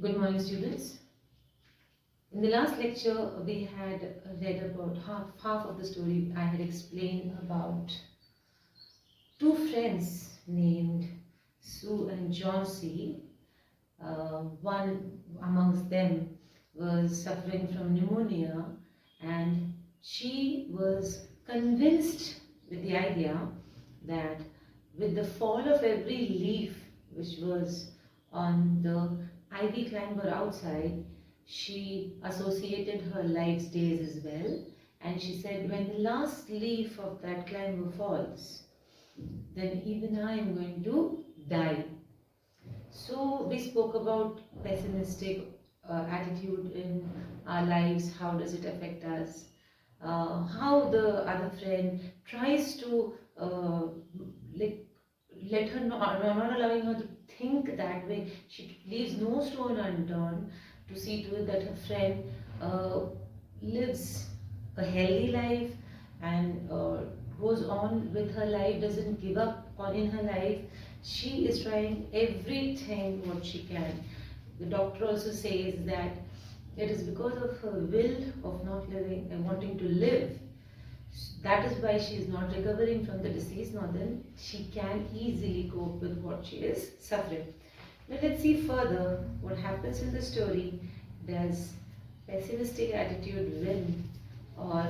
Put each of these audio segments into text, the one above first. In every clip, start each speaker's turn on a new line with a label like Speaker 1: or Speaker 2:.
Speaker 1: Good morning, students. In the last lecture, we had read about half of the story. I had explained about two friends named Sue and John C. One amongst them was suffering from pneumonia, and she was convinced with the idea that with the fall of every leaf which was on the ivy climber outside, she associated her life's days as well. And she said, when the last leaf of that climber falls, then even I am going to die. So we spoke about pessimistic attitude in our lives. How does it affect us? How the other friend tries to like let her not allowing her to think that way. She leaves no stone unturned to see to it that her friend lives a healthy life and goes on with her life, doesn't give up on in her life. She is trying everything what she can. The doctor also says that it is because of her will of not living and wanting to live. That is why she is not recovering from the disease, nor then she can easily cope with what she is suffering. Now let's see further what happens in the story. Does pessimistic attitude win or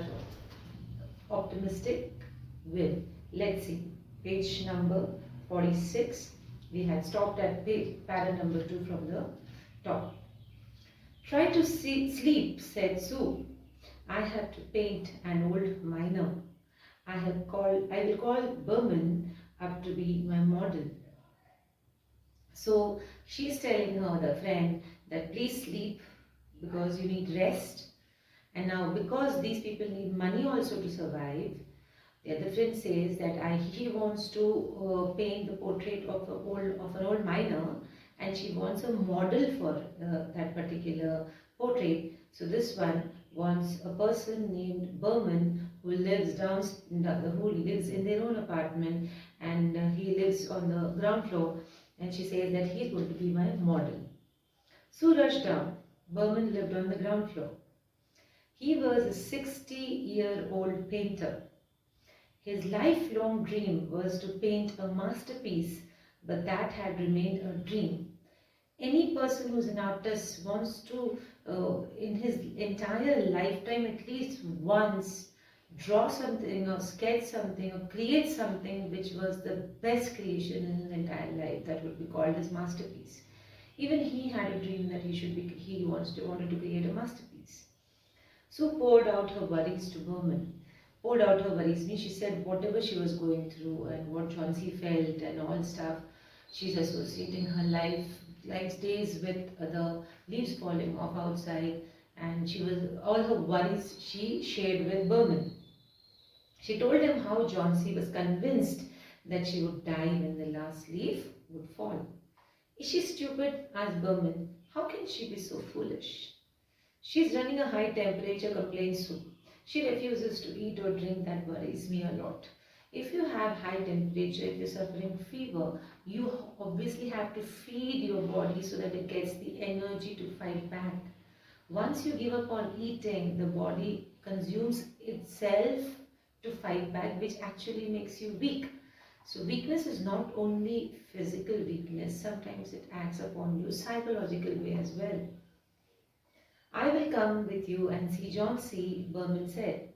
Speaker 1: optimistic win? Let's see. Page number 46. We had stopped at para number 2 from the top. Try to sleep, said Sue. I have to paint an old miner. I will call Berman up to be my model. So she's telling her, the friend, that please sleep because you need rest. And now because these people need money also to survive, the other friend says that he wants to paint the portrait of an old miner, and she wants a model for that particular portrait. So this one wants a person named Berman who lives in their own apartment, and he lives on the ground floor, and she says that he's going to be my model. Sue rushed down. Berman lived on the ground floor. He was a 60-year-old painter. His lifelong dream was to paint a masterpiece, but that had remained a dream. Any person who's an artist wants to, in his entire lifetime, at least once, draw something or sketch something or create something which was the best creation in his entire life. That would be called his masterpiece. Even he had a dream that he wanted to create a masterpiece. So poured out her worries to Berman. Poured out her worries. She said whatever she was going through and what Chauncey felt and all stuff. She's associating her life's days with the leaves falling off outside, and all her worries she shared with Berman. She told him how Chauncey was convinced that she would die when the last leaf would fall. Is she stupid? Asked Berman. How can she be so foolish? She's running a high temperature, complained Sue. She refuses to eat or drink. That worries me a lot. If you have high temperature, if you're suffering fever, you obviously have to feed your body so that it gets the energy to fight back. Once you give up on eating, the body consumes itself to fight back, which actually makes you weak. So weakness is not only physical weakness, sometimes it acts upon you psychological way as well. I will come with you and see John C., Berman said.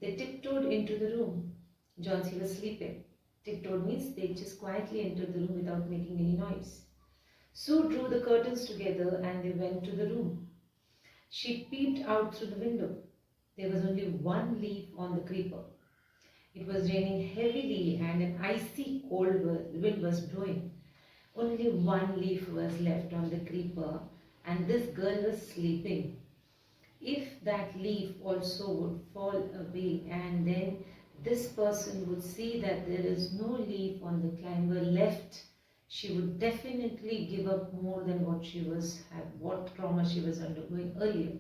Speaker 1: They tiptoed into the room. John C. was sleeping. Tiptoed means they just quietly entered the room without making any noise. Sue drew the curtains together and they went to the room. She peeped out through the window. There was only one leaf on the creeper. It was raining heavily and an icy cold wind was blowing. Only one leaf was left on the creeper, and this girl was sleeping. If that leaf also would fall away, and then this person would see that there is no leaf on the climber left, she would definitely give up more than what trauma she was undergoing earlier.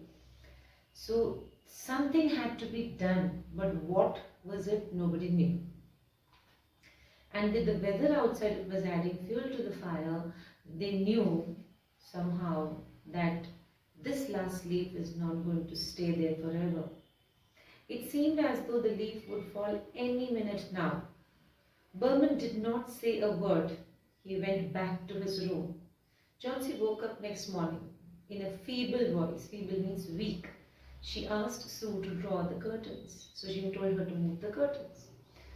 Speaker 1: So something had to be done, but what was it? Nobody knew. And with the weather outside was adding fuel to the fire, they knew somehow that last leaf is not going to stay there forever. It seemed as though the leaf would fall any minute now. Berman did not say a word. He went back to his room. Johnsy woke up next morning in a feeble voice. Feeble means weak. She asked Sue to draw the curtains. So she told her to move the curtains.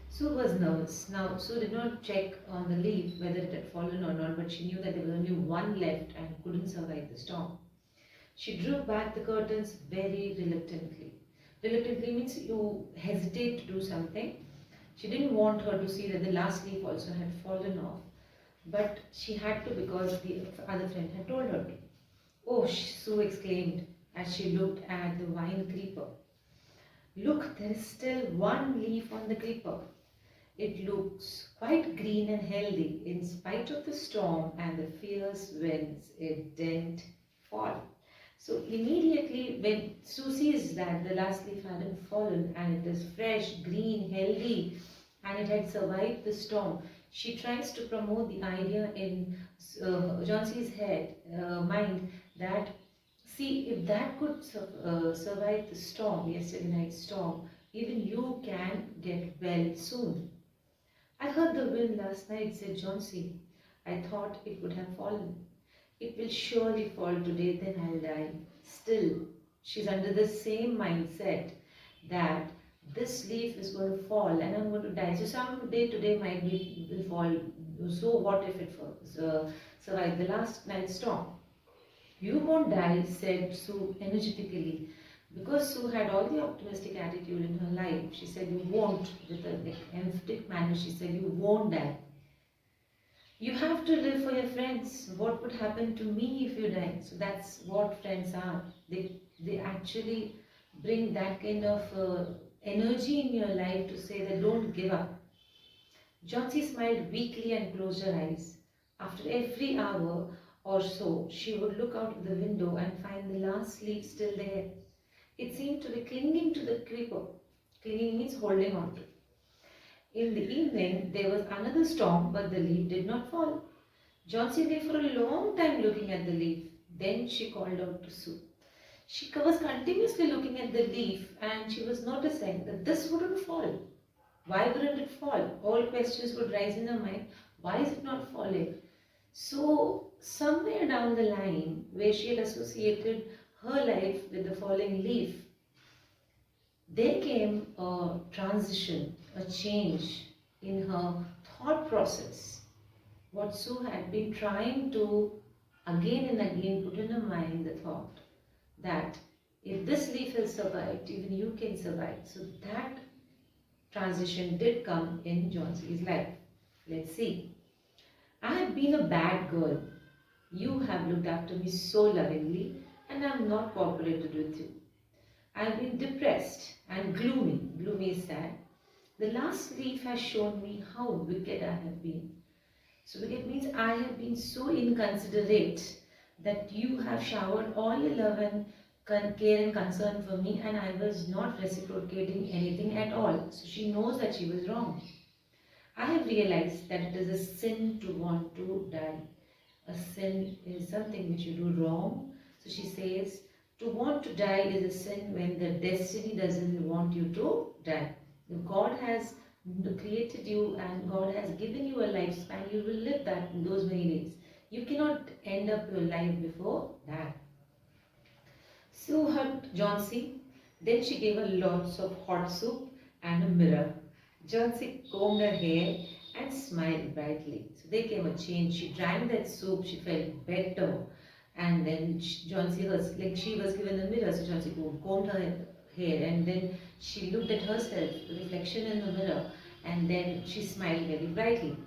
Speaker 1: Sue was nervous. Now, Sue did not check on the leaf whether it had fallen or not, but she knew that there was only one left and couldn't survive the storm. She drew back the curtains very reluctantly. Reluctantly means you hesitate to do something. She didn't want her to see that the last leaf also had fallen off, but she had to because the other friend had told her to. Oh, Sue exclaimed as she looked at the vine creeper. Look, there is still one leaf on the creeper. It looks quite green and healthy in spite of the storm and the fierce winds. It didn't fall. So immediately when Sue sees that the last leaf hadn't fallen and it is fresh, green, healthy and it had survived the storm, she tries to promote the idea in Johnsy's mind that see, if that could survive the storm, yesterday night's storm, even you can get well soon. I heard the wind last night, said Johnsy. I thought it would have fallen. It will surely fall today, then I'll die. Still, she's under the same mindset that this leaf is going to fall and I'm going to die. So someday today my leaf will fall. So what if it survives the last night's storm? You won't die, said Sue energetically. Because Sue had all the optimistic attitude in her life, she said, you won't, with an emphatic manner, she said, you won't die. You have to live for your friends. What would happen to me if you die? So that's what friends are. They actually bring that kind of energy in your life to say that don't give up. Johnsy smiled weakly and closed her eyes. After every hour or so, she would look out of the window and find the last leaf still there. It seemed to be clinging to the creeper. Clinging means holding on to. In the evening, there was another storm, but the leaf did not fall. Johnsy lay for a long time looking at the leaf. Then she called out to Sue. She was continuously looking at the leaf and she was noticing that this wouldn't fall. Why wouldn't it fall? All questions would rise in her mind. Why is it not falling? So, somewhere down the line, where she had associated her life with the falling leaf, there came a transition, a change in her thought process. What Sue had been trying to again and again put in her mind the thought that if this leaf has survived, even you can survive. So that transition did come in Johnsy's life. Let's see. I have been a bad girl. You have looked after me so lovingly and I have not cooperated with you. I have been depressed and gloomy. Gloomy is sad. The last leaf has shown me how wicked I have been. So wicked means I have been so inconsiderate that you have showered all your love and care and concern for me and I was not reciprocating anything at all. So she knows that she was wrong. I have realized that it is a sin to want to die. A sin is something which you do wrong. So she says, to want to die is a sin when the destiny doesn't want you to die. If God has created you and God has given you a lifespan, you will live that in those many days. You cannot end up your life before that. Sue hugged Johnsy. Then she gave her lots of hot soup and a mirror. Johnsy combed her hair and smiled brightly. So there came a change. She drank that soup. She felt better. And then Johnsy was like she was given a mirror. So Johnsy combed her hair and then she looked at herself, the reflection in the mirror, and then she smiled very brightly.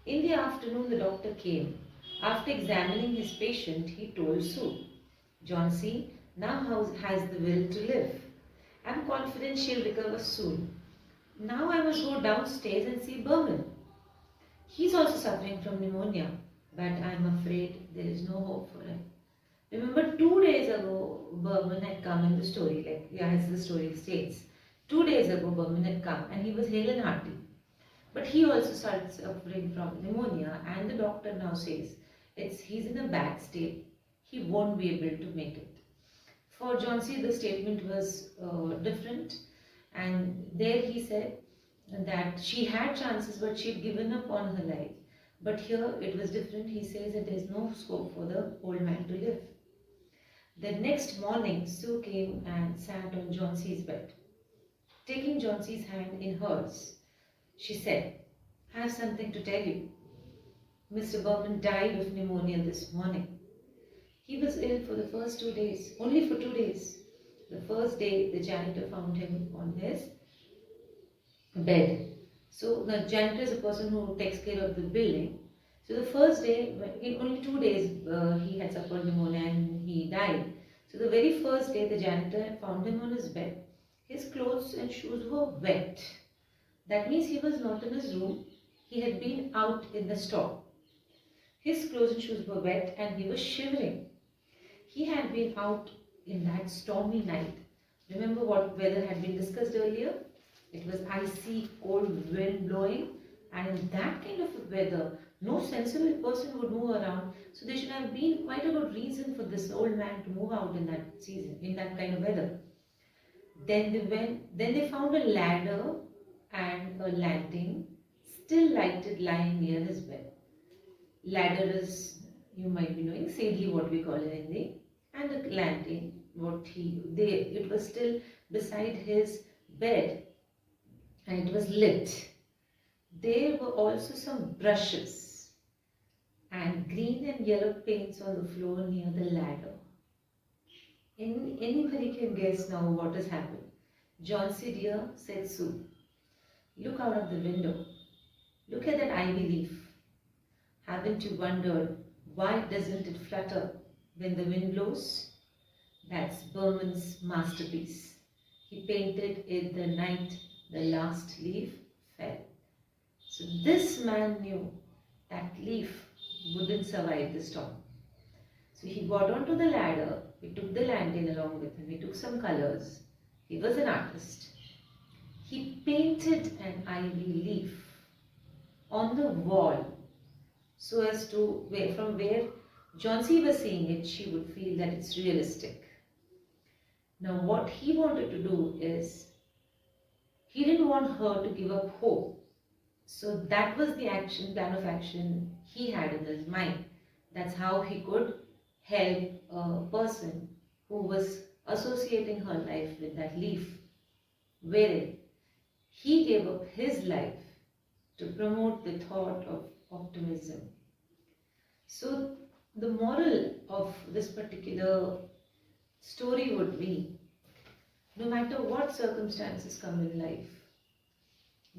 Speaker 1: In the afternoon, the doctor came. After examining his patient, he told Sue, Johnsy now has the will to live. I'm confident she'll recover soon. Now I must go downstairs and see Berman. He's also suffering from pneumonia, but I'm afraid there is no hope for him. Remember 2 days ago, Berman had come in the story, as the story states. 2 days ago, Berman had come and he was hale and hearty. But he also started suffering from pneumonia and the doctor now says he's in a bad state. He won't be able to make it. For John C, the statement was different, and there he said that she had chances but she'd given up on her life. But here it was different. He says that there's no scope for the old man to live. The next morning, Sue came and sat on John C.'s bed. Taking John C.'s hand in hers, she said, "I have something to tell you. Mr. Berman died of pneumonia this morning. He was ill for the first 2 days, only for 2 days. The first day, the janitor found him on his bed." So the janitor is a person who takes care of the building. So the first day, in only 2 days, he had suffered pneumonia and he died. So the very first day, the janitor had found him on his bed. His clothes and shoes were wet. That means he was not in his room. He had been out in the store. His clothes and shoes were wet and he was shivering. He had been out in that stormy night. Remember what weather had been discussed earlier? It was icy, cold wind blowing, and in that kind of weather, no sensible person would move around. So there should have been quite a good reason for this old man to move out in that season, in that kind of weather. Then they found a ladder and a lantern still lighted lying near his bed. Ladder is, you might be knowing, seedhi, what we call in Hindi, and the lantern, it was still beside his bed and it was lit. There were also some brushes and green and yellow paints on the floor near the ladder. Anybody can guess now what has happened. "John C. dear," said Sue, "look out of the window. Look at that ivy leaf. Haven't you wondered why doesn't it flutter when the wind blows? That's Berman's masterpiece. He painted it the night the last leaf fell." So this man knew that leaf wouldn't survive the storm. So he got onto the ladder, he took the lantern along with him, he took some colors. He was an artist. He painted an ivy leaf on the wall so as to, from where John C. was seeing it, she would feel that it's realistic. Now what he wanted to do is, he didn't want her to give up hope. So that was the plan of action he had in his mind. That's how he could help a person who was associating her life with that leaf, wherein he gave up his life to promote the thought of optimism. So the moral of this particular story would be, no matter what circumstances come in life,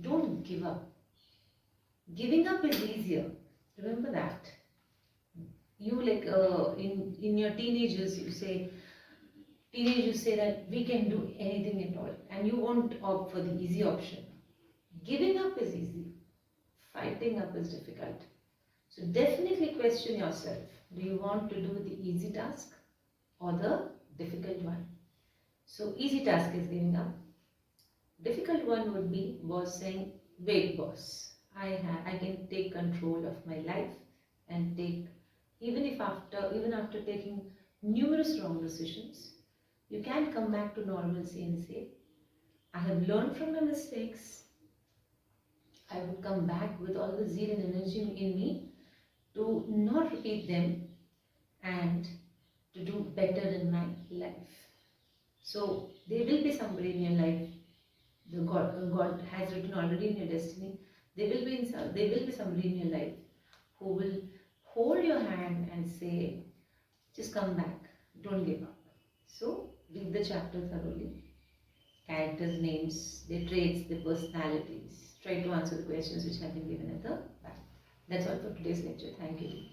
Speaker 1: don't give up. Giving up is easier. Remember that. You in your teenagers, you say that we can do anything at all, and you won't opt for the easy option. Giving up is easy. Fighting up is difficult. So definitely question yourself. Do you want to do the easy task or the difficult one? So easy task is giving up. Difficult one would be boss saying, "Wait, boss, I can take control of my life and even after taking numerous wrong decisions, you can come back to normalcy and say, I have learned from my mistakes. I would come back with all the zeal and energy in me to not repeat them and to do better in my life." So there will be somebody in your life. God has written already in your destiny. There will be somebody in your life who will hold your hand and say, "Just come back. Don't give up." So read the chapter thoroughly. Characters' names, their traits, their personalities. Try to answer the questions which have been given at the back. That's all for today's lecture. Thank you.